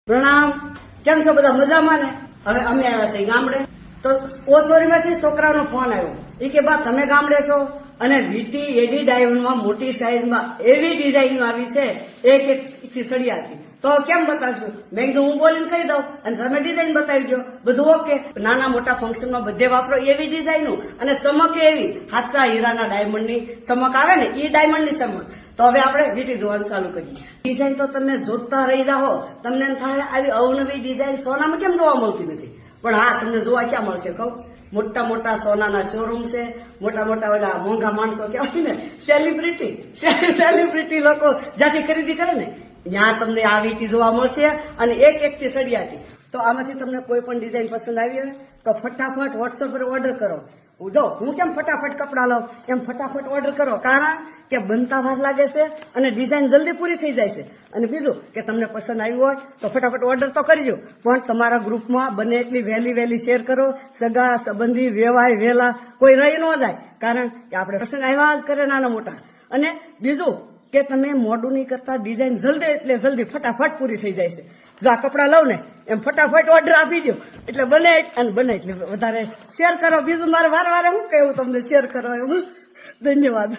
પ્રણામ. કેમ છો બધા? મજામાં ને? હવે અમે આવ્યા છે ગામડે, તો ઓછોરીમાંથી છોકરાનો ફોન આવ્યો. એ કે બા તમે ગામડે છો અને વીટી એડી ડાયમંડમાં મોટી સાઈઝમાં એવી ડિઝાઇન આવી છે, એક એક થી સળિયાથી, તો કેમ બતાવશું? મેં કીધું હું બોલીને કહી દઉં અને તમે ડિઝાઇન બતાવી દો. બધું ઓકે. નાના મોટા ફંક્શનમાં બધે વાપરો એવી ડિઝાઇનો અને ચમકે એવી સાચા હીરાના ડાયમંડની ચમક આવે ને, એ ડાયમંડની ચમક. તો હવે આપણે વીટી જોવાનું ચાલુ કરીએ. ડિઝાઇન તો તમે જોતા રહી જાઓ, તમને એમ થાય આવી અવનવી ડિઝાઇન સોનામાં કેમ જોવા મળતી નથી. પણ હા, તમને જોવા ક્યાં મળશે કહું? મોટા મોટા સોનાના શોરૂમ છે, મોટા મોટા ઓલા મોંઘા માણસો કહેવાય ને, સેલિબ્રિટી લોકો જ્યાંથી ખરીદી કરે ને, ત્યાં તમને આ વીટી જોવા મળશે અને એક એક થી સળિયાથી. તો આમાંથી તમને કોઈ પણ ડિઝાઇન પસંદ આવી હોય તો ફટાફટ વોટ્સએપ પર ઓર્ડર કરો. જો હું કેમ ફટાફટ કપડા લઉં એમ ફટાફટ ઓર્ડર કરો, કારણ કે બનતા વાર લાગે છે અને ડિઝાઇન જલ્દી પૂરી થઈ જાય છે. અને બીજું કે તમને પસંદ આવ્યું હોય તો ફટાફટ ઓર્ડર તો કરજો, પણ તમારા ગ્રુપમાં બને એટલી વહેલી શેર કરો. સગા સંબંધી વેવાય વેલા કોઈ રહી ન જાય, કારણ કે આપણે પસંદ આવ્યા જ કરે નાના મોટા. અને બીજું કે તમે મોડું નહીં કરતા, ડિઝાઇન જલ્દી ફટાફટ પૂરી થઈ જાય છે. જો આ કપડા લઉં ને એમ ફટાફટ ઓર્ડર આપી દો, એટલે બને એટલે વધારે શેર કરો. બીજું મારે વારે હું કહેવું તમને, શેર કરો એવું. ધન્યવાદ.